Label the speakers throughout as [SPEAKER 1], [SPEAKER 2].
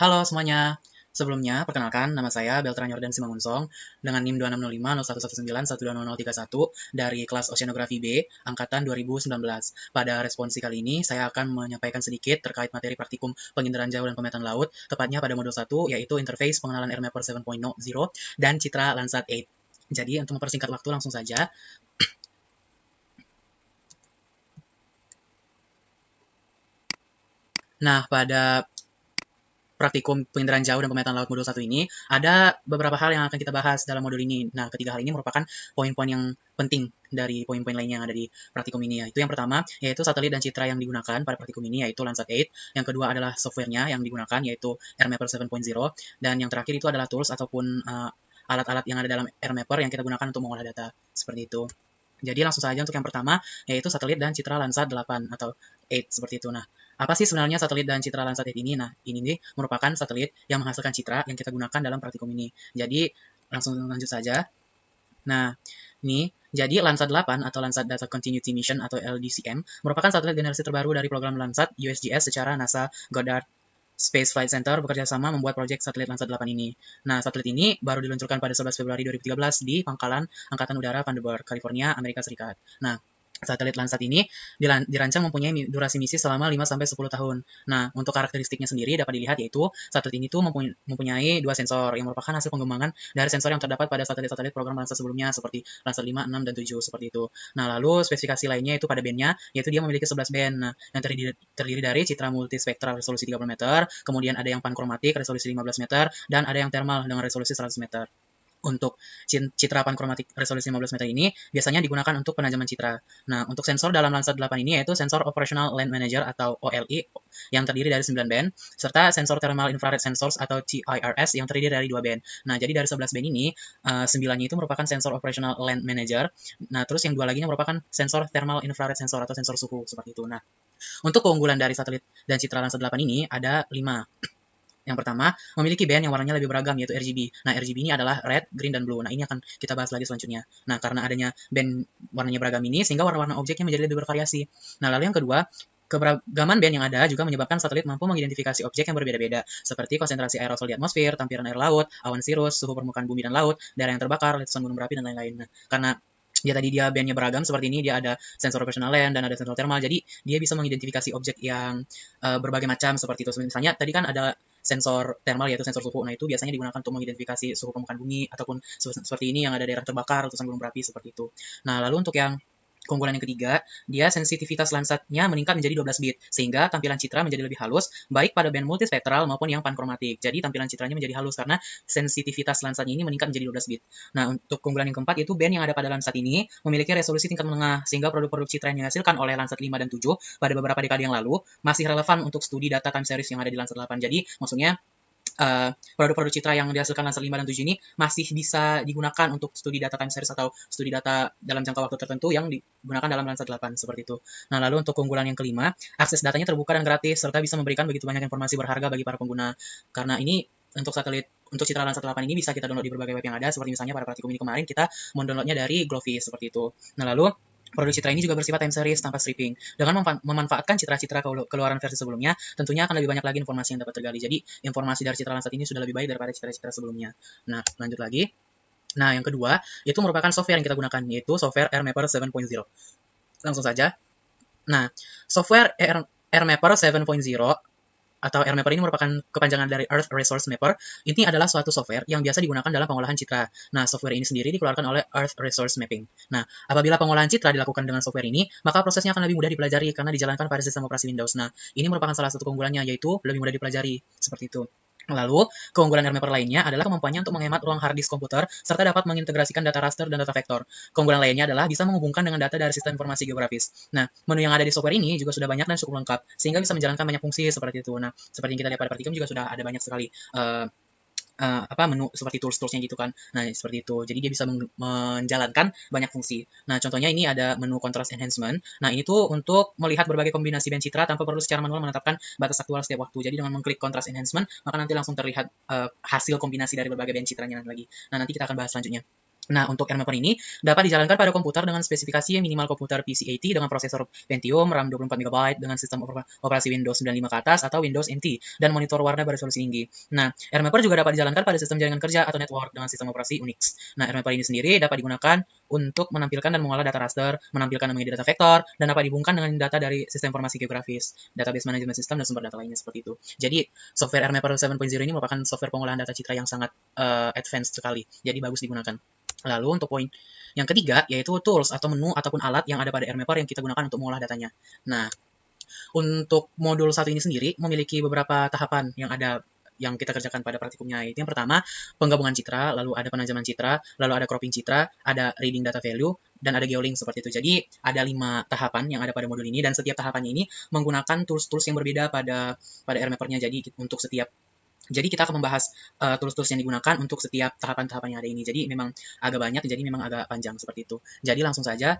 [SPEAKER 1] Halo semuanya. Sebelumnya, perkenalkan nama saya Beltran Yordan Simangunsong dengan NIM 26050119120031 dari kelas Oceanografi B angkatan 2019. Pada responsi kali ini, saya akan menyampaikan sedikit terkait materi praktikum penginderaan jauh dan pemetaan laut, tepatnya pada modul 1, yaitu Interface Pengenalan Air Mapper 7.0 dan Citra Landsat 8. Jadi, untuk mempersingkat waktu langsung saja. Nah, pada praktikum penginderaan jauh dan pemetaan laut modul 1 ini, ada beberapa hal yang akan kita bahas dalam modul ini. Nah, ketiga hal ini merupakan poin-poin yang penting dari poin-poin lainnya yang ada di praktikum ini, yaitu yang pertama, yaitu satelit dan citra yang digunakan pada praktikum ini, yaitu Landsat 8. Yang kedua adalah softwarenya yang digunakan, yaitu AirMapper 7.0. Dan yang terakhir itu adalah tools ataupun alat-alat yang ada dalam AirMapper yang kita gunakan untuk mengolah data. Seperti itu. Jadi langsung saja untuk yang pertama, yaitu satelit dan citra Landsat 8 atau 8 seperti itu. Nah, apa sih sebenarnya satelit dan citra Landsat 8 ini? Nah, ini nih merupakan satelit yang menghasilkan citra yang kita gunakan dalam praktikum ini. Jadi, langsung lanjut saja. Nah, ini jadi Landsat 8 atau Landsat Data Continuity Mission atau LDCM merupakan satelit generasi terbaru dari program Landsat USGS secara NASA Goddard Space Flight Center bekerja sama membuat proyek satelit Landsat 8 ini. Nah, satelit ini baru diluncurkan pada 11 Februari 2013 di Pangkalan Angkatan Udara Vandenberg, California, Amerika Serikat. Nah, satelit Landsat ini dirancang mempunyai durasi misi selama 5-10 tahun. Nah, untuk karakteristiknya sendiri dapat dilihat yaitu satelit ini tuh mempunyai dua sensor yang merupakan hasil pengembangan dari sensor yang terdapat pada satelit-satelit program Landsat sebelumnya seperti Landsat 5, 6, dan 7 seperti itu. Nah, lalu spesifikasi lainnya itu pada bandnya, yaitu dia memiliki 11 band. Nah, yang terdiri dari citra multispektral resolusi 30 meter, kemudian ada yang pankromatik resolusi 15 meter, dan ada yang thermal dengan resolusi 100 meter. Untuk citra pankromatik resolusi 15 meter ini biasanya digunakan untuk penajaman citra. Nah, untuk sensor dalam Landsat 8 ini yaitu sensor Operational Land Manager atau OLE yang terdiri dari 9 band, serta sensor Thermal Infrared Sensors atau TIRS yang terdiri dari 2 band. Nah, jadi dari 11 band ini, 9-nya itu merupakan sensor Operational Land Manager. Nah, terus yang 2 laginya merupakan sensor Thermal Infrared Sensor atau sensor suhu, seperti itu. Nah, untuk keunggulan dari satelit dan citra Landsat 8 ini ada 5. Yang pertama, memiliki band yang warnanya lebih beragam, yaitu RGB. Nah, RGB ini adalah red, green, dan blue. Nah, ini akan kita bahas lagi selanjutnya. Nah, karena adanya band warnanya beragam ini, sehingga warna-warna objeknya menjadi lebih bervariasi. Nah, lalu yang kedua, keberagaman band yang ada juga menyebabkan satelit mampu mengidentifikasi objek yang berbeda-beda, seperti konsentrasi aerosol di atmosfer, tampilan air laut, awan sirus, suhu permukaan bumi dan laut, daerah yang terbakar, letusan gunung berapi, dan lain-lain. Nah, karena dia bandnya beragam seperti ini, dia ada sensor operational land dan ada sensor thermal, jadi dia bisa mengidentifikasi objek yang berbagai macam seperti itu. Misalnya tadi kan ada sensor thermal yaitu sensor suhu. Nah, itu biasanya digunakan untuk mengidentifikasi suhu permukaan bumi ataupun seperti ini yang ada daerah terbakar, letusan gunung berapi seperti itu. Nah, lalu untuk yang keunggulan yang ketiga, dia sensitivitas Landsatnya meningkat menjadi 12 bit, sehingga tampilan citra menjadi lebih halus, baik pada band multispektral maupun yang pankromatik. Jadi tampilan citranya menjadi halus karena sensitivitas Landsatnya ini meningkat menjadi 12 bit. Nah, untuk keunggulan yang keempat, itu band yang ada pada Landsat ini memiliki resolusi tingkat menengah, sehingga produk-produk citra yang dihasilkan oleh Landsat 5 dan 7 pada beberapa dekade yang lalu masih relevan untuk studi data time series yang ada di Landsat 8. Jadi, maksudnya produk-produk citra yang dihasilkan Landsat 5 dan 7 ini masih bisa digunakan untuk studi data time series atau studi data dalam jangka waktu tertentu yang digunakan dalam Landsat 8 seperti itu. Nah, lalu untuk keunggulan yang kelima, akses datanya terbuka dan gratis serta bisa memberikan begitu banyak informasi berharga bagi para pengguna. Karena ini untuk citra Landsat 8 ini bisa kita download di berbagai web yang ada, seperti misalnya pada praktikum ini kemarin kita mendownloadnya dari Glowfish seperti itu. Nah, lalu produk citra ini juga bersifat time series tanpa stripping. Dengan memanfaatkan citra-citra keluaran versi sebelumnya, tentunya akan lebih banyak lagi informasi yang dapat tergali. Jadi, informasi dari citra Landsat ini sudah lebih baik daripada citra-citra sebelumnya. Nah, lanjut lagi. Nah, yang kedua, itu merupakan software yang kita gunakan, yaitu software AirMapper 7.0. Langsung saja. Nah, software AirMapper 7.0 atau AirMapper ini merupakan kepanjangan dari Earth Resource Mapper. Ini adalah suatu software yang biasa digunakan dalam pengolahan citra. Nah, software ini sendiri dikeluarkan oleh Earth Resource Mapping. Nah, apabila pengolahan citra dilakukan dengan software ini, maka prosesnya akan lebih mudah dipelajari karena dijalankan pada sistem operasi Windows. Nah, ini merupakan salah satu keunggulannya, yaitu lebih mudah dipelajari. Seperti itu. Lalu, keunggulan AirMapper lainnya adalah kemampuannya untuk menghemat ruang hard disk komputer, serta dapat mengintegrasikan data raster dan data vektor. Keunggulan lainnya adalah bisa menghubungkan dengan data dari sistem informasi geografis. Nah, menu yang ada di software ini juga sudah banyak dan cukup lengkap, sehingga bisa menjalankan banyak fungsi seperti itu. Nah, seperti yang kita lihat pada praktikum juga sudah ada banyak sekali menu seperti tools-toolsnya gitu kan. Nah, seperti itu. Jadi dia bisa menjalankan banyak fungsi. Nah, contohnya ini ada menu contrast enhancement. Nah, ini tuh untuk melihat berbagai kombinasi band citra tanpa perlu secara manual menetapkan batas aktual setiap waktu. Jadi dengan mengklik contrast enhancement, maka nanti langsung terlihat hasil kombinasi dari berbagai band citranya lagi. Nah, nanti kita akan bahas selanjutnya. Nah, untuk AirMapper ini dapat dijalankan pada komputer dengan spesifikasi minimal komputer PC80 dengan prosesor Pentium, RAM 24 GB dengan sistem operasi Windows 95 ke atas atau Windows NT dan monitor warna beresolusi tinggi. Nah, AirMapper juga dapat dijalankan pada sistem jaringan kerja atau network dengan sistem operasi Unix. Nah, AirMapper ini sendiri dapat digunakan untuk menampilkan dan mengolah data raster, menampilkan dan menjadi data vektor, dan dapat dihubungkan dengan data dari sistem informasi geografis, database management system, dan sumber data lainnya seperti itu. Jadi, software AirMapper 7.0 ini merupakan software pengolahan data citra yang sangat advance sekali, jadi bagus digunakan. Lalu untuk poin yang ketiga, yaitu tools atau menu ataupun alat yang ada pada AirMapper yang kita gunakan untuk mengolah datanya. Nah, untuk modul satu ini sendiri memiliki beberapa tahapan yang ada yang kita kerjakan pada praktikumnya. Itu yang pertama, penggabungan citra, lalu ada penajaman citra, lalu ada cropping citra, ada reading data value, dan ada geolink seperti itu. Jadi, ada 5 tahapan yang ada pada modul ini, dan setiap tahapannya ini menggunakan tools-tools yang berbeda pada AirMapper-nya. Jadi, untuk setiap Jadi kita akan membahas tools-tools yang digunakan untuk setiap tahapan-tahapan yang ada ini. Jadi memang agak banyak, jadi memang agak panjang seperti itu. Jadi langsung saja,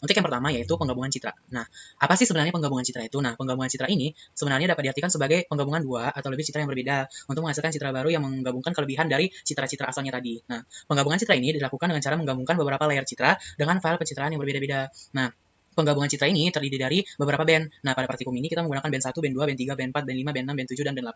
[SPEAKER 1] untuk yang pertama yaitu penggabungan citra. Nah, apa sih sebenarnya penggabungan citra itu? Nah, penggabungan citra ini sebenarnya dapat diartikan sebagai penggabungan dua atau lebih citra yang berbeda untuk menghasilkan citra baru yang menggabungkan kelebihan dari citra-citra asalnya tadi. Nah, penggabungan citra ini dilakukan dengan cara menggabungkan beberapa layer citra dengan file pencitraan yang berbeda-beda. Nah, penggabungan citra ini terdiri dari beberapa band. Nah, pada praktikum ini kita menggunakan band 1, band 2, band 3, band 4, band 5, band 6, band 7, dan band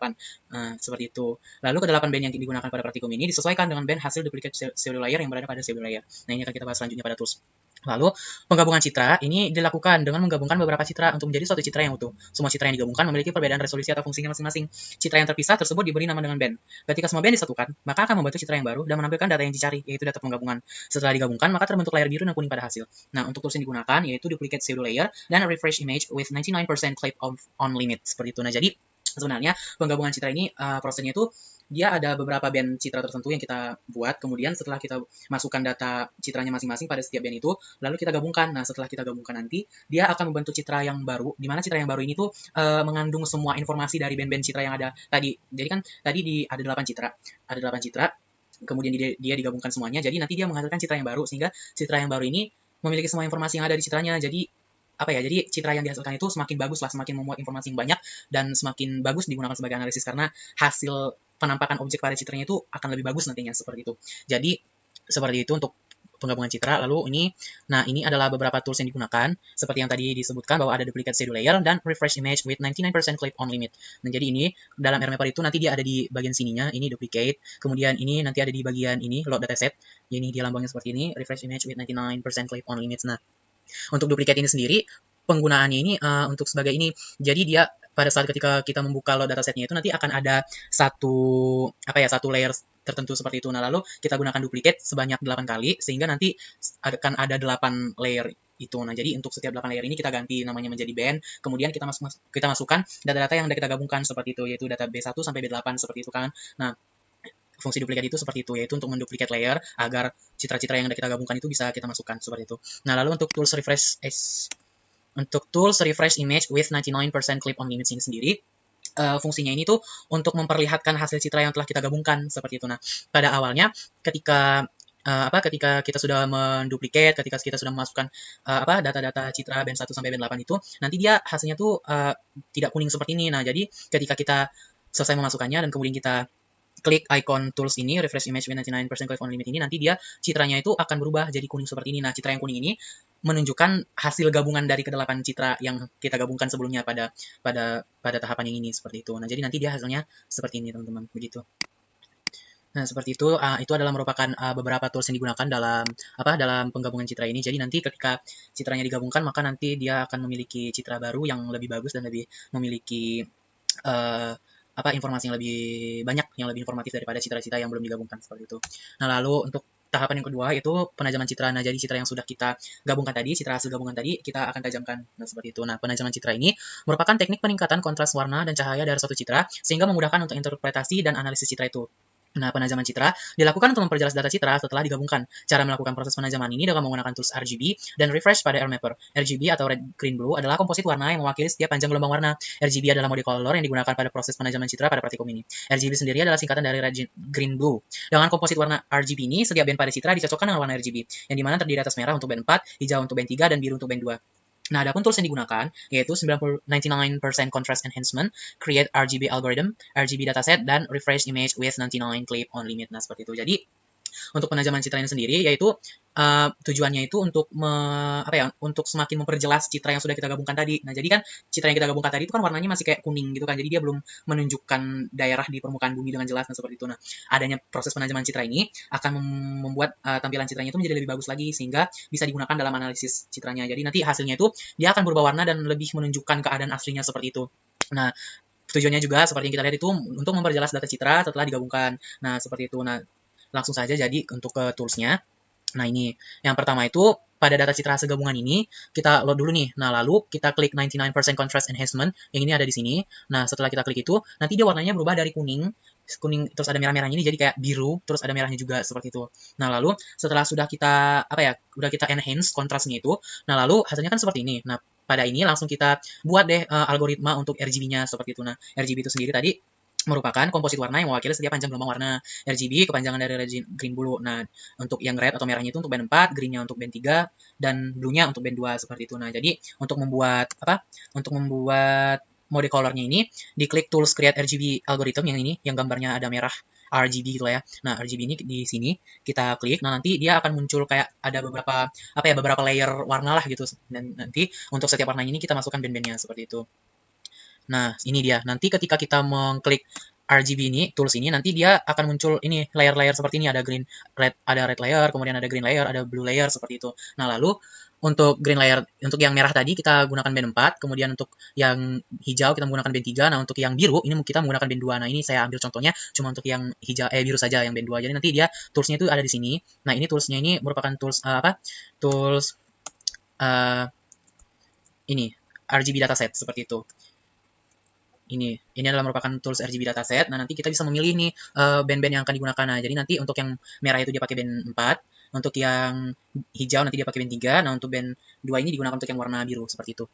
[SPEAKER 1] 8. Seperti itu. Lalu ke-8 band yang digunakan pada praktikum ini disesuaikan dengan band hasil duplicate pseudo layer yang berada pada pseudo layer. Nah, ini akan kita bahas selanjutnya pada tools. Lalu, penggabungan citra ini dilakukan dengan menggabungkan beberapa citra untuk menjadi suatu citra yang utuh. Semua citra yang digabungkan memiliki perbedaan resolusi atau fungsinya masing-masing. Citra yang terpisah tersebut diberi nama dengan band. Ketika semua band disatukan, maka akan membentuk citra yang baru dan menampilkan data yang dicari, yaitu data penggabungan. Setelah digabungkan, maka terbentuk layar biru dan kuning pada hasil. Nah, untuk tools yang digunakan yaitu duplicate pseudo layer dan refresh image with 99% clip on limit. Seperti itu. Nah, jadi sebenarnya penggabungan citra ini prosesnya itu dia ada beberapa band citra tertentu yang kita buat, kemudian setelah kita masukkan data citranya masing-masing pada setiap band itu, lalu kita gabungkan. Nah, setelah kita gabungkan nanti, dia akan membentuk citra yang baru, di mana citra yang baru ini tuh mengandung semua informasi dari band-band citra yang ada tadi. Jadi kan tadi ada 8 citra, kemudian dia digabungkan semuanya, jadi nanti dia menghasilkan citra yang baru, sehingga citra yang baru ini memiliki semua informasi yang ada di citranya. Jadi jadi citra yang dihasilkan itu semakin bagus lah, semakin memuat informasi yang banyak dan semakin bagus digunakan sebagai analisis karena hasil penampakan objek pada citranya itu akan lebih bagus nantinya seperti itu. Jadi seperti itu untuk penggabungan citra. Lalu ini adalah beberapa tools yang digunakan seperti yang tadi disebutkan bahwa ada duplicate shadow layer dan refresh image with 99% clip on limit. Nah, jadi ini dalam AirMapper itu nanti dia ada di bagian sininya, ini duplicate, kemudian ini nanti ada di bagian ini load dataset. Ini dia lambangnya seperti ini, refresh image with 99% clip on limits. Nah, untuk duplicate ini sendiri, penggunaannya ini untuk sebagai ini. Jadi dia pada saat ketika kita membuka load datasetnya itu nanti akan ada satu layer tertentu seperti itu. Nah, lalu kita gunakan duplicate sebanyak 8 kali sehingga nanti akan ada 8 layer itu. Nah, jadi untuk setiap 8 layer ini kita ganti namanya menjadi band, kemudian kita masukkan data-data yang kita gabungkan seperti itu, yaitu data B1 sampai B8 seperti itu kan. Nah, fungsi duplikat itu seperti itu, yaitu untuk menduplikat layer agar citra-citra yang kita gabungkan itu bisa kita masukkan seperti itu. Nah, lalu untuk tools refresh image with 99% clip on limits ini sendiri, fungsinya ini tuh untuk memperlihatkan hasil citra yang telah kita gabungkan seperti itu. Nah, pada awalnya ketika kita sudah menduplikat, ketika kita sudah memasukkan data-data citra band 1 sampai band 8 itu, nanti dia hasilnya tuh tidak kuning seperti ini. Nah, jadi ketika kita selesai memasukkannya dan kemudian kita klik icon tools ini, refresh image with 99% click on limit ini, nanti dia citranya itu akan berubah jadi kuning seperti ini. Nah, citra yang kuning ini menunjukkan hasil gabungan dari ke-8 citra yang kita gabungkan sebelumnya pada tahapan yang ini seperti itu. Nah, jadi nanti dia hasilnya seperti ini, teman-teman, begitu. Nah, seperti itu adalah merupakan beberapa tools yang digunakan dalam penggabungan citra ini. Jadi nanti ketika citranya digabungkan, maka nanti dia akan memiliki citra baru yang lebih bagus dan lebih memiliki informasi yang lebih banyak, yang lebih informatif daripada citra-citra yang belum digabungkan seperti itu. Nah, lalu untuk tahapan yang kedua itu penajaman citra. Nah, jadi citra yang sudah kita gabungkan tadi, citra hasil gabungan tadi, kita akan tajamkan. Nah, seperti itu. Nah, penajaman citra ini merupakan teknik peningkatan kontras warna dan cahaya dari suatu citra sehingga memudahkan untuk interpretasi dan analisis citra itu. Nah, penajaman citra dilakukan untuk memperjelas data citra setelah digabungkan. Cara melakukan proses penajaman ini dengan menggunakan tools RGB dan refresh pada AirMapper. RGB atau red, green, blue adalah komposit warna yang mewakili setiap panjang gelombang warna. RGB adalah mode color yang digunakan pada proses penajaman citra pada praktikum ini. RGB sendiri adalah singkatan dari red, green, blue. Dengan komposit warna RGB ini, setiap band pada citra dicocokkan dengan warna RGB, yang dimana terdiri atas merah untuk band 4, hijau untuk band 3, dan biru untuk band 2. Nah, adapun tools yang digunakan yaitu 99% contrast enhancement, create RGB algorithm, RGB dataset, dan refresh image with 99 clip on limit. Nah, seperti itu. Jadi Untuk penajaman citra ini sendiri yaitu tujuannya itu untuk untuk semakin memperjelas citra yang sudah kita gabungkan tadi. Nah, jadi kan citra yang kita gabungkan tadi itu kan warnanya masih kayak kuning gitu kan. Jadi dia belum menunjukkan daerah di permukaan bumi dengan jelas, nah seperti itu. Nah, adanya proses penajaman citra ini akan membuat tampilan citranya itu menjadi lebih bagus lagi sehingga bisa digunakan dalam analisis citranya. Jadi nanti hasilnya itu dia akan berubah warna dan lebih menunjukkan keadaan aslinya seperti itu. Nah, tujuannya juga seperti yang kita lihat itu untuk memperjelas data citra setelah digabungkan. Nah, seperti itu. Nah, langsung saja jadi untuk ke toolsnya. Nah, ini yang pertama itu pada data citra hasil gabungan ini kita load dulu nih. Nah, lalu kita klik 99% contrast enhancement yang ini ada di sini. Nah, setelah kita klik itu nanti dia warnanya berubah dari kuning terus ada merah-merahnya ini jadi kayak biru terus ada merahnya juga seperti itu. Nah, lalu setelah sudah kita udah kita enhance kontrasnya itu, nah lalu hasilnya kan seperti ini. Nah, pada ini langsung kita buat deh algoritma untuk RGB-nya seperti itu. Nah, RGB itu sendiri tadi merupakan komposit warna yang mewakili setiap panjang gelombang warna. RGB kepanjangan dari green blue. Nah, untuk yang red atau merahnya itu untuk band 4, greennya untuk band 3, dan blue-nya untuk band 2 seperti itu. Nah, jadi untuk membuat mode colornya ini, diklik tools create RGB algorithm yang ini, yang gambarnya ada merah RGB gitu lah ya. Nah, RGB ini di sini kita klik. Nah, nanti dia akan muncul kayak ada beberapa layer warna lah gitu. Dan nanti untuk setiap warna ini kita masukkan band-bandnya seperti itu. Nah, ini dia. Nanti ketika kita mengklik RGB ini, tools ini, nanti dia akan muncul ini layer-layer seperti ini. Ada red layer, kemudian ada green layer, ada blue layer seperti itu. Nah, lalu untuk green layer, untuk yang merah tadi kita gunakan band 4, kemudian untuk yang hijau kita menggunakan band 3, nah untuk yang biru ini kita menggunakan band 2. Nah, ini saya ambil contohnya cuma untuk yang biru saja yang band 2. Jadi nanti dia toolsnya itu ada di sini. Nah, ini toolsnya ini merupakan tools Tools ini RGB dataset seperti itu. Ini adalah merupakan tools RGB dataset. Nah, nanti kita bisa memilih nih band-band yang akan digunakan. Nah, jadi nanti untuk yang merah itu dia pakai band 4, untuk yang hijau nanti dia pakai band 3, nah untuk band 2 ini digunakan untuk yang warna biru seperti itu.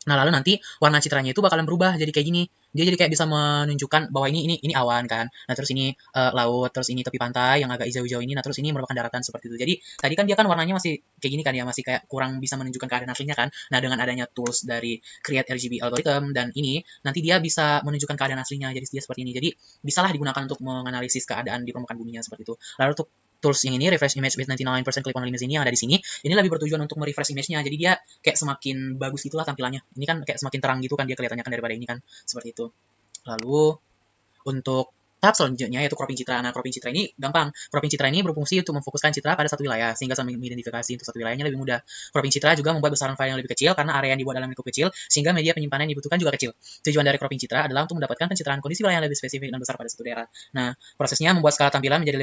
[SPEAKER 1] Nah, lalu nanti warna citranya itu bakalan berubah jadi kayak gini. Dia jadi kayak bisa menunjukkan bahwa ini awan kan. Nah, terus ini laut, terus ini tepi pantai yang agak hijau-hijau ini. Nah, terus ini merupakan daratan seperti itu. Jadi, tadi kan dia kan warnanya masih kayak gini kan ya, masih kayak kurang bisa menunjukkan keadaan aslinya kan. Nah, dengan adanya tools dari Create RGB Algorithm dan ini, nanti dia bisa menunjukkan keadaan aslinya. Jadi, dia seperti ini. Jadi, bisalah digunakan untuk menganalisis keadaan di permukaan buminya seperti itu. Lalu untuk tools yang ini, refresh image with 99% click on image ini yang ada di sini, ini lebih bertujuan untuk merefresh image-nya. Jadi dia kayak semakin bagus gitulah tampilannya. Ini kan kayak semakin terang gitu kan dia kelihatannya kan daripada ini kan. Seperti itu. Lalu untuk tahap selanjutnya yaitu cropping citra. Nah, cropping citra ini gampang. Cropping citra ini berfungsi untuk memfokuskan citra pada satu wilayah sehingga sambil mengidentifikasi untuk satu wilayahnya lebih mudah. Cropping citra juga membuat besaran file yang lebih kecil karena area yang dibuat dalam lingkup kecil sehingga media penyimpanan yang dibutuhkan juga kecil. Tujuan dari cropping citra adalah untuk mendapatkan pencitraan kondisi wilayah yang lebih spesifik dan besar pada satu daerah. Nah, prosesnya membuat skala tampilan menjadi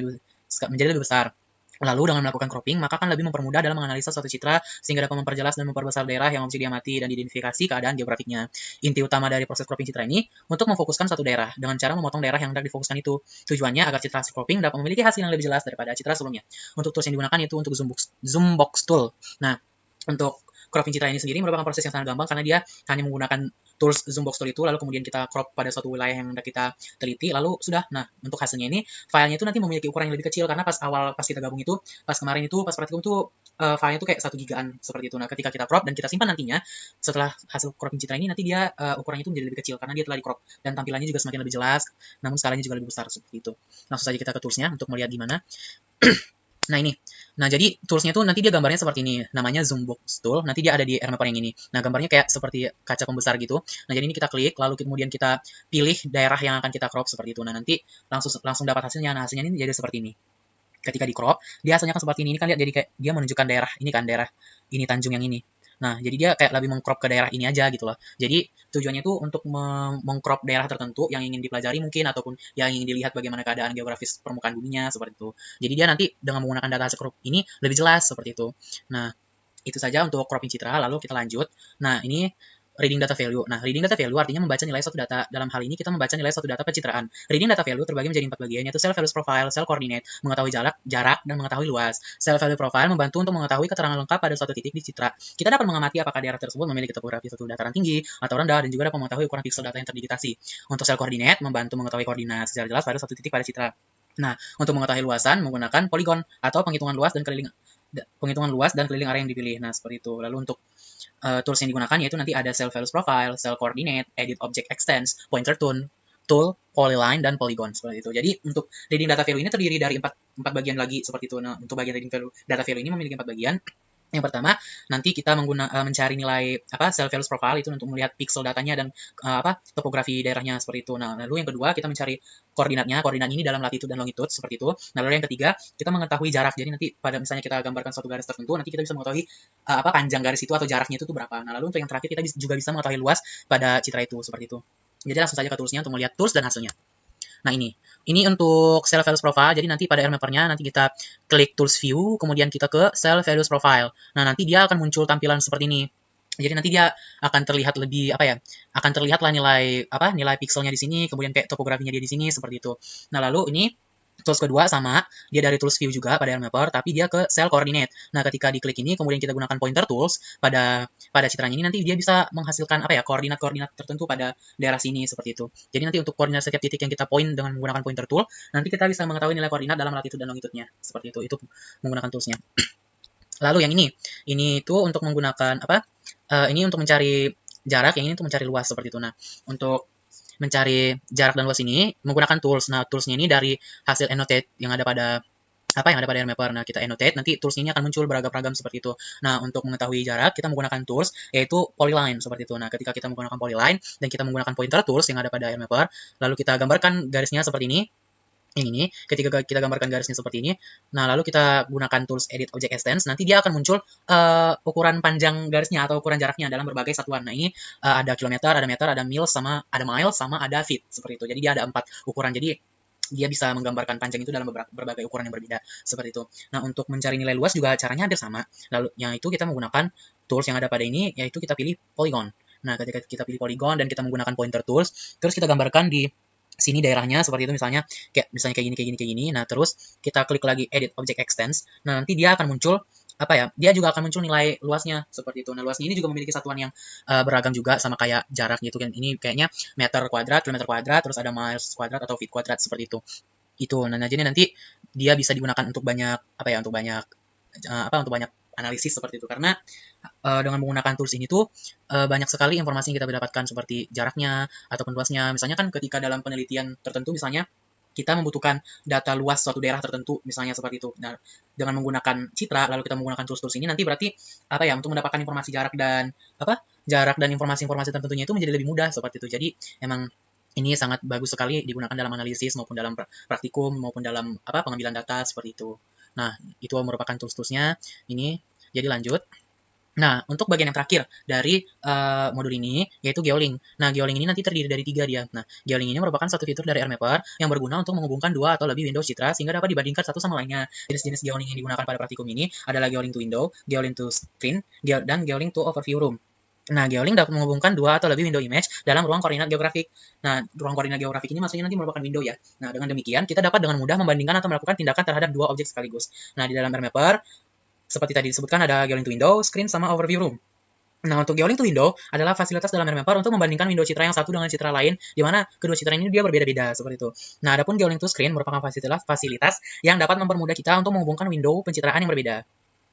[SPEAKER 1] lebih besar. Lalu dengan melakukan cropping, maka akan lebih mempermudah dalam menganalisa suatu citra sehingga dapat memperjelas dan memperbesar daerah yang mesti diamati dan diidentifikasi keadaan geografiknya. Inti utama dari proses cropping citra ini untuk memfokuskan suatu daerah dengan cara memotong daerah yang hendak difokuskan itu. Tujuannya agar citra hasil cropping dapat memiliki hasil yang lebih jelas daripada citra sebelumnya. Untuk tools yang digunakan itu untuk Zoombox tool. Nah, untuk cropping citra ini sendiri merupakan proses yang sangat gampang karena dia hanya menggunakan tools Zoombox tool itu, lalu kemudian kita crop pada suatu wilayah yang hendak kita teliti, lalu sudah. Nah, untuk hasilnya ini, filenya itu nanti memiliki ukuran yang lebih kecil karena pas kita gabung itu, pas kemarin itu, pas praktikum itu, filenya itu kayak 1 gigaan seperti itu. Nah, ketika kita crop dan kita simpan nantinya, setelah hasil cropping citra ini, nanti dia ukurannya itu menjadi lebih kecil karena dia telah di crop dan tampilannya juga semakin lebih jelas, namun skalanya juga lebih besar seperti itu. Langsung saja kita ke toolsnya untuk melihat gimana. Nah, ini. Nah, jadi toolsnya tuh nanti dia gambarnya seperti ini. Namanya Zoombox tool. Nanti dia ada di air mapper yang ini. Nah, gambarnya kayak seperti kaca pembesar gitu. Nah, jadi ini kita klik, lalu kemudian kita pilih daerah yang akan kita crop seperti itu. Nah, nanti langsung dapat hasilnya. Nah, hasilnya ini jadi seperti ini. Ketika di crop, dia hasilnya kan seperti ini. Ini kan lihat jadi kayak dia menunjukkan daerah. Ini kan daerah ini Tanjung yang ini. Nah, jadi dia kayak lebih mengcrop ke daerah ini aja gitu loh. Jadi tujuannya itu untuk mengcrop daerah tertentu yang ingin dipelajari mungkin ataupun yang ingin dilihat bagaimana keadaan geografis permukaan buminya seperti itu. Jadi dia nanti dengan menggunakan data hasil crop ini lebih jelas seperti itu. Nah, itu saja untuk cropping citra. Lalu kita lanjut. Nah, ini reading data value. Nah, reading data value artinya membaca nilai suatu data. Dalam hal ini kita membaca nilai suatu data pencitraan. Reading data value terbagi menjadi 4 bagian, yaitu cell values profile, cell coordinate, mengetahui jarak, dan mengetahui luas. Cell value profile membantu untuk mengetahui keterangan lengkap pada suatu titik di citra. Kita dapat mengamati apakah daerah tersebut memiliki topografi suatu dataran tinggi atau rendah, dan juga dapat mengetahui ukuran pixel data yang terdigitasi. Untuk cell coordinate membantu mengetahui koordinat secara jelas pada suatu titik pada citra. Nah, untuk mengetahui luasan menggunakan polygon atau penghitungan luas dan keliling area yang dipilih. Nah, seperti itu. Lalu untuk tools yang digunakan yaitu nanti ada cell values profile, cell coordinate, edit object extents, pointer tune, tool, polyline, dan polygon seperti itu. Jadi untuk reading data value ini terdiri dari empat bagian lagi seperti itu. Nah, untuk bagian reading value data value ini memiliki 4 bagian. Yang pertama, nanti kita mencari nilai self values profile itu untuk melihat pixel datanya dan topografi daerahnya seperti itu. Nah, lalu yang kedua kita mencari koordinatnya. Koordinat ini dalam latitude dan longitude seperti itu. Nah, lalu yang ketiga kita mengetahui jarak. Jadi nanti pada misalnya kita gambarkan suatu garis tertentu, nanti kita bisa mengetahui panjang garis itu atau jaraknya itu tuh berapa. Nah, lalu untuk yang terakhir kita juga bisa mengetahui luas pada citra itu seperti itu. Jadi langsung saja ke toolsnya untuk melihat tools dan hasilnya. Nah, ini untuk self values profile. Jadi nanti pada RMapper-nya nanti kita klik tools view, kemudian kita ke self values profile. Nah, nanti dia akan muncul tampilan seperti ini. Jadi nanti dia akan terlihat lebih akan terlihatlah nilai pixelnya di sini, kemudian kayak topografinya dia di sini seperti itu. Nah, lalu ini tools kedua sama, dia dari tools view juga pada RMapper, tapi dia ke cell coordinate. Nah, ketika diklik ini, kemudian kita gunakan pointer tools pada citranya ini, nanti dia bisa menghasilkan koordinat-koordinat tertentu pada daerah sini seperti itu. Jadi nanti untuk koordinat setiap titik yang kita point dengan menggunakan pointer tool, nanti kita bisa mengetahui nilai koordinat dalam latitude dan longitude-nya seperti itu. Itu menggunakan toolsnya. Lalu yang ini itu untuk menggunakan ini untuk mencari jarak, yang ini untuk mencari luas seperti itu. Nah, untuk mencari jarak dan luas ini menggunakan tools. Nah, toolsnya ini dari hasil annotate yang ada pada RMapper. Nah, kita annotate, nanti tools ini akan muncul beragam-ragam seperti itu. Nah, untuk mengetahui jarak, kita menggunakan tools, yaitu polyline seperti itu. Nah, ketika kita menggunakan polyline, dan kita menggunakan pointer tools yang ada pada RMapper, lalu kita gambarkan garisnya seperti ini, ketika kita gambarkan garisnya seperti ini, nah lalu kita gunakan tools edit object extends, nanti dia akan muncul ukuran panjang garisnya atau ukuran jaraknya dalam berbagai satuan. Nah, ini ada kilometer, ada meter, ada mil, sama ada mile, sama ada feet seperti itu. Jadi dia ada 4 ukuran. Jadi dia bisa menggambarkan panjang itu dalam berbagai ukuran yang berbeda seperti itu. Nah, untuk mencari nilai luas juga caranya hampir sama. Lalu yang itu kita menggunakan tools yang ada pada ini, yaitu kita pilih polygon. Nah, ketika kita pilih polygon dan kita menggunakan pointer tools, terus kita gambarkan di sini daerahnya seperti itu, misalnya kayak gini. Nah, terus kita klik lagi edit object extends. Nah, nanti dia akan muncul dia juga akan muncul nilai luasnya seperti itu. Nah, luasnya ini juga memiliki satuan yang beragam juga sama kayak jarak gitu kan. Ini kayaknya meter kuadrat, kilometer kuadrat, terus ada miles kuadrat atau feet kuadrat seperti itu. Nah, jadi nanti dia bisa digunakan untuk banyak untuk banyak analisis seperti itu, karena dengan menggunakan tools ini tuh banyak sekali informasi yang kita dapatkan seperti jaraknya ataupun luasnya. Misalnya kan ketika dalam penelitian tertentu, misalnya kita membutuhkan data luas suatu daerah tertentu, misalnya seperti itu. Nah, dengan menggunakan citra lalu kita menggunakan tools ini, nanti berarti untuk mendapatkan informasi jarak dan informasi-informasi tertentunya itu menjadi lebih mudah seperti itu. Jadi emang ini sangat bagus sekali digunakan dalam analisis maupun dalam praktikum maupun dalam pengambilan data seperti itu. Nah, itu merupakan tools-toolsnya ini. Jadi lanjut. Nah, untuk bagian yang terakhir dari modul ini, yaitu geolink. Nah, geolink ini nanti terdiri dari 3 dia. Nah, geolink ini merupakan satu fitur dari RMapper yang berguna untuk menghubungkan 2 atau lebih window citra sehingga dapat dibandingkan satu sama lainnya. Jenis-jenis geolink yang digunakan pada praktikum ini adalah geolink to window, geolink to screen, dan geolink to overview room. Nah, geolink dapat menghubungkan 2 atau lebih window image dalam ruang koordinat geografik. Nah, ruang koordinat geografik ini maksudnya nanti merupakan window ya. Nah, dengan demikian, kita dapat dengan mudah membandingkan atau melakukan tindakan terhadap 2 objek sekaligus. Nah, di dalam RMapper, seperti tadi disebutkan ada geolink to window, screen, sama overview room. Nah, untuk geolink to window adalah fasilitas dalam RMapper untuk membandingkan window citra yang satu dengan citra lain, di mana kedua citra ini dia berbeda-beda, seperti itu. Nah, adapun geolink to screen merupakan fasilitas yang dapat mempermudah kita untuk menghubungkan window pencitraan yang berbeda.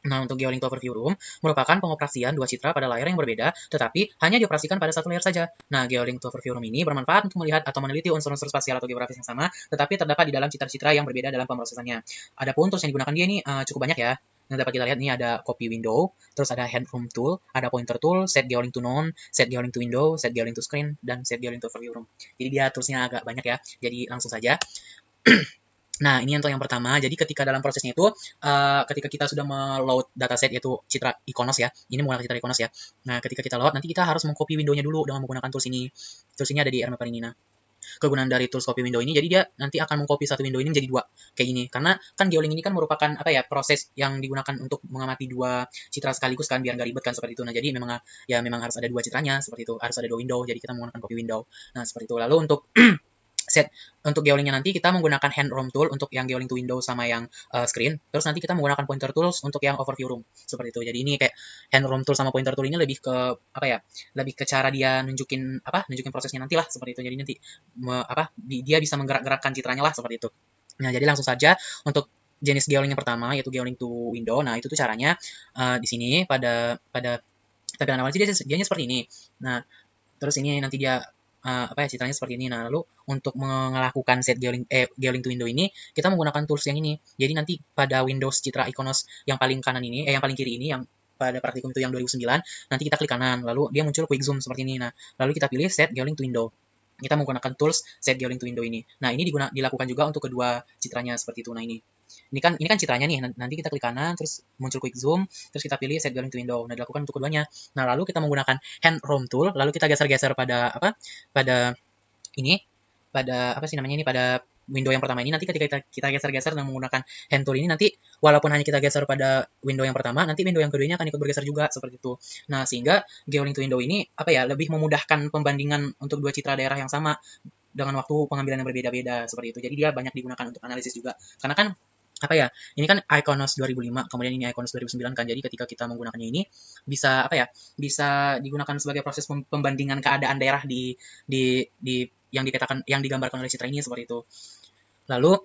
[SPEAKER 1] Nah, untuk geolink to overview room merupakan pengoperasian 2 citra pada layar yang berbeda, tetapi hanya dioperasikan pada satu layar saja. Nah, geolink to overview room ini bermanfaat untuk melihat atau meneliti unsur-unsur spasial atau geografis yang sama, tetapi terdapat di dalam citra-citra yang berbeda dalam pemrosesannya. Adapun tools yang digunakan dia ini cukup banyak ya. Yang dapat kita lihat ini ada copy window, terus ada hand room tool, ada pointer tool, set geolink to none, set geolink to window, set geolink to screen, dan set geolink to overview room. Jadi dia toolsnya agak banyak ya. Jadi langsung saja. Nah, ini untuk yang pertama. Jadi ketika dalam prosesnya itu, ketika kita sudah meload dataset yaitu citra Iconos ya. Ini menggunakan citra Iconos ya. Nah, ketika kita load, nanti kita harus mengcopy window-nya dulu dengan menggunakan tools ini. Tools ini ada di RMapper ini. Nah, kegunaan dari tools copy window ini, jadi dia nanti akan mengcopy satu window ini menjadi 2 kayak gini. Karena kan geolink ini kan merupakan proses yang digunakan untuk mengamati 2 citra sekaligus kan, biar nggak ribet kan seperti itu. Nah, jadi memang harus ada 2 citranya seperti itu, harus ada 2 window. Jadi kita menggunakan copy window. Nah, seperti itu. Lalu untuk set untuk geolinknya nanti kita menggunakan hand room tool untuk yang geolink to window sama yang screen. Terus nanti kita menggunakan pointer tools untuk yang overview room seperti itu. Jadi ini kayak hand room tool sama pointer tool ini lebih ke lebih ke cara dia nunjukin prosesnya nanti lah seperti itu. Jadi nanti dia bisa menggerak-gerakkan citranya lah seperti itu. Nah, jadi langsung saja untuk jenis geolink yang pertama yaitu geolink to window. Nah, itu tuh caranya di sini pada tampilan awal dia seperti ini. Nah, terus ini nanti dia citranya seperti ini. Nah, lalu untuk melakukan set geoling to window ini, kita menggunakan tools yang ini. Jadi nanti pada Windows Citra Iconos yang paling kanan ini, yang paling kiri ini, yang pada praktikum itu yang 2009, nanti kita klik kanan, lalu dia muncul quick zoom seperti ini. Nah, lalu kita pilih set geoling to window. Kita menggunakan tools set geoling to window ini. Nah, ini dilakukan juga untuk kedua citranya seperti itu. Nah, ini kan citranya nih. Nanti kita klik kanan, terus muncul quick zoom, terus kita pilih set geoling to window. Nah, dilakukan untuk keduanya. Nah, lalu kita menggunakan hand roam tool, lalu kita geser-geser pada ini, pada apa sih namanya ini, pada window yang pertama ini. Nanti ketika kita geser-geser dengan menggunakan hand tool ini, nanti walaupun hanya kita geser pada window yang pertama, nanti window yang kedua ini akan ikut bergeser juga seperti itu. Nah, sehingga geoling to window ini lebih memudahkan pembandingan untuk dua citra daerah yang sama dengan waktu pengambilan yang berbeda-beda seperti itu. Jadi dia banyak digunakan untuk analisis juga. Karena kan ini kan Iconos 2005, kemudian ini Iconos 2009 kan. Jadi ketika kita menggunakannya ini bisa bisa digunakan sebagai proses pembandingan keadaan daerah di yang digambarkan oleh citra ini seperti itu. Lalu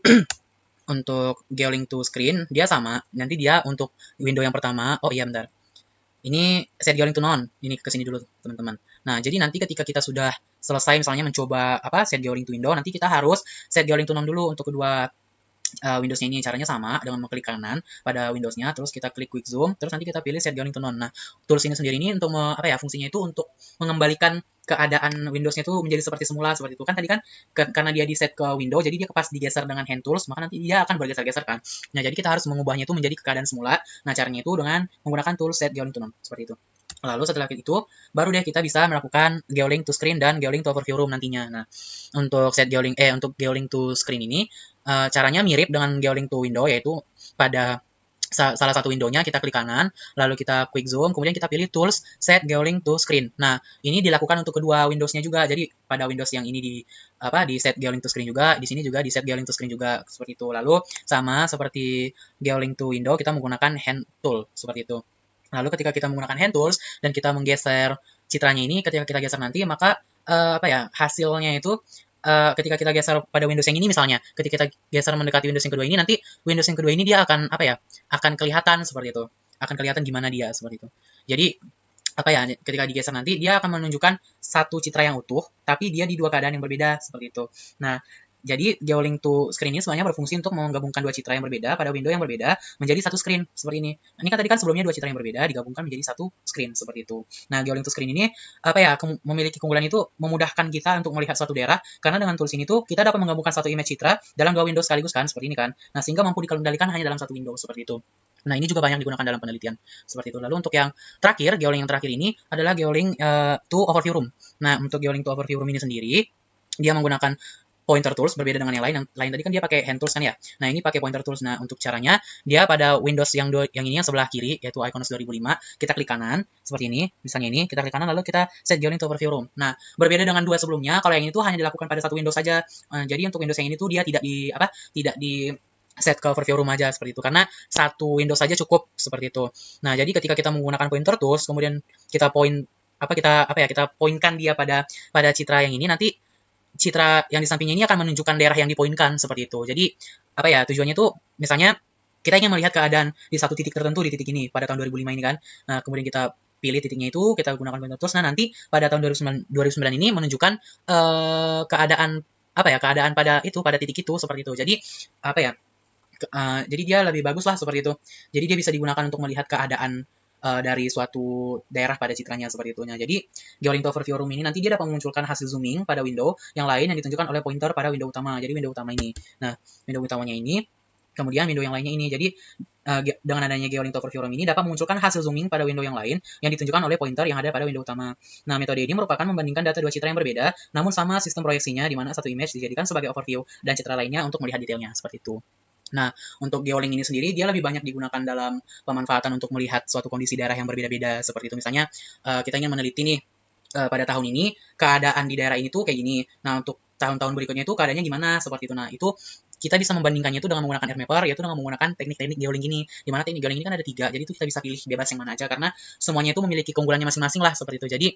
[SPEAKER 1] untuk geoling to screen dia sama. Nanti dia untuk window yang pertama, bentar. Ini set geoling to none. Ini kesini dulu teman-teman. Nah, jadi nanti ketika kita sudah selesai misalnya mencoba set geoling to window, nanti kita harus set geoling to none dulu untuk kedua Windows-nya ini. Caranya sama dengan mengklik kanan pada Windows-nya, terus kita klik quick zoom, terus nanti kita pilih set geoling to none. Nah, tools ini sendiri ini untuk fungsinya itu untuk mengembalikan keadaan Windows-nya itu menjadi seperti semula seperti itu. Kan tadi kan karena dia di set ke window, jadi dia pas digeser dengan hand tools, maka nanti dia akan bergeser-geser kan. Nah, jadi kita harus mengubahnya itu menjadi keadaan semula. Nah, caranya itu dengan menggunakan tool set geoling to none seperti itu. Lalu setelah itu, baru deh kita bisa melakukan geoling to screen dan geoling to overview room nantinya. Nah, untuk geoling to screen ini, caranya mirip dengan geoling to window, yaitu pada salah satu window-nya kita klik kanan, lalu kita quick zoom, kemudian kita pilih tools set geoling to screen. Nah, ini dilakukan untuk kedua Windows-nya juga. Jadi pada Windows yang ini di set geoling to screen juga, di sini juga di set geoling to screen juga seperti itu. Lalu sama seperti geoling to window, kita menggunakan hand tool seperti itu. Lalu ketika kita menggunakan hand tools dan kita menggeser citranya ini, ketika kita geser nanti, maka hasilnya itu ketika kita geser pada Windows yang ini misalnya, ketika kita geser mendekati Windows yang kedua ini, nanti Windows yang kedua ini dia akan akan kelihatan seperti itu, akan kelihatan gimana dia seperti itu. Jadi ketika digeser nanti dia akan menunjukkan satu citra yang utuh, tapi dia di dua keadaan yang berbeda seperti itu. Nah, jadi geoling to screen ini sebenarnya berfungsi untuk menggabungkan dua citra yang berbeda pada window yang berbeda menjadi satu screen seperti ini. Ini kan tadi kan sebelumnya dua citra yang berbeda digabungkan menjadi satu screen seperti itu. Nah, geoling to screen ini memiliki keunggulan itu memudahkan kita untuk melihat suatu daerah, karena dengan tools ini tuh kita dapat menggabungkan satu image citra dalam dua window sekaligus kan, seperti ini kan. Nah, sehingga mampu dikendalikan hanya dalam satu window seperti itu. Nah, ini juga banyak digunakan dalam penelitian seperti itu. Lalu untuk yang terakhir, geoling yang terakhir ini adalah geoling to overview room. Nah, untuk geoling to overview room ini sendiri dia menggunakan pointer tools, berbeda dengan yang lain. Yang lain tadi kan dia pakai hand tools kan ya. Nah, ini pakai pointer tools. Nah, untuk caranya dia pada Windows yang ini yang sebelah kiri, yaitu Iconos 2005, kita klik kanan seperti ini. Misalnya ini, kita klik kanan lalu kita set geoling to overview room. Nah, berbeda dengan dua sebelumnya, kalau yang ini tuh hanya dilakukan pada satu Windows saja. Jadi untuk Windows yang ini tuh dia tidak di set ke overview room aja seperti itu, karena satu Windows saja cukup seperti itu. Nah, jadi ketika kita menggunakan pointer tools, kemudian kita kita poinkan dia pada citra yang ini, nanti citra yang di sampingnya ini akan menunjukkan daerah yang dipoinkan seperti itu. Jadi tujuannya tuh misalnya kita ingin melihat keadaan di satu titik tertentu di titik ini pada tahun 2005 ini kan. Nah, kemudian kita pilih titiknya itu, kita gunakan pointer tools. Nah, nanti pada tahun 2009 ini menunjukkan keadaan keadaan pada titik itu seperti itu. Jadi jadi dia lebih bagus lah seperti itu. Jadi dia bisa digunakan untuk melihat keadaan dari suatu daerah pada citranya seperti itu. Nah, jadi geoling to overview room ini nanti dia dapat memunculkan hasil zooming pada window yang lain yang ditunjukkan oleh pointer pada window utama. Jadi window utama ini. Nah, window utamanya ini, kemudian window yang lainnya ini. Jadi dengan adanya geoling to overview room ini dapat memunculkan hasil zooming pada window yang lain yang ditunjukkan oleh pointer yang ada pada window utama. Nah, metode ini merupakan membandingkan data dua citra yang berbeda, namun sama sistem proyeksinya, di mana satu image dijadikan sebagai overview dan citra lainnya untuk melihat detailnya seperti itu. Nah, untuk geoling ini sendiri dia lebih banyak digunakan dalam pemanfaatan untuk melihat suatu kondisi daerah yang berbeda-beda seperti itu. Misalnya kita ingin meneliti nih pada tahun ini keadaan di daerah ini tuh kayak gini. Nah, untuk tahun-tahun berikutnya itu keadaannya gimana seperti itu. Nah, itu kita bisa membandingkannya itu dengan menggunakan AirMapper, yaitu dengan menggunakan teknik-teknik geoling ini. Di mana teknik geoling ini kan ada 3, jadi itu kita bisa pilih bebas yang mana aja karena semuanya itu memiliki keunggulannya masing-masing lah seperti itu. Jadi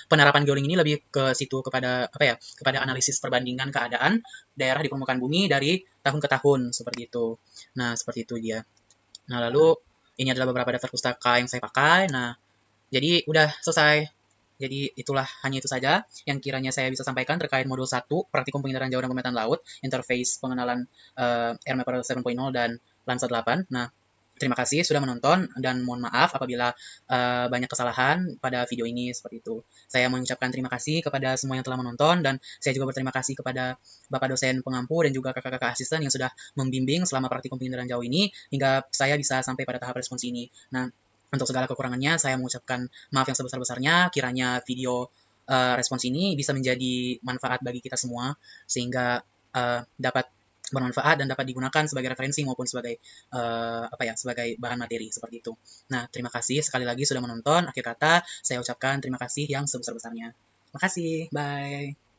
[SPEAKER 1] penerapan geoling ini lebih ke situ kepada kepada analisis perbandingan keadaan daerah di permukaan bumi dari tahun ke tahun seperti itu. Nah, seperti itu dia. Nah, lalu ini adalah beberapa daftar pustaka yang saya pakai. Nah, jadi udah selesai. Jadi itulah, hanya itu saja yang kiranya saya bisa sampaikan terkait modul 1, praktikum penginderaan jauh dan pemetaan laut, interface pengenalan RMAP 7.0 dan Lansa 8. Nah, terima kasih sudah menonton dan mohon maaf apabila banyak kesalahan pada video ini seperti itu. Saya mengucapkan terima kasih kepada semua yang telah menonton dan saya juga berterima kasih kepada Bapak dosen pengampu dan juga kakak-kakak asisten yang sudah membimbing selama praktikum penginderaan jauh ini hingga saya bisa sampai pada tahap respons ini. Nah, untuk segala kekurangannya saya mengucapkan maaf yang sebesar-besarnya. Kiranya video respons ini bisa menjadi manfaat bagi kita semua sehingga dapat bermanfaat dan dapat digunakan sebagai referensi maupun sebagai sebagai bahan materi seperti itu. Nah, terima kasih sekali lagi sudah menonton. Akhir kata, saya ucapkan terima kasih yang sebesar-besarnya. Terima kasih, bye.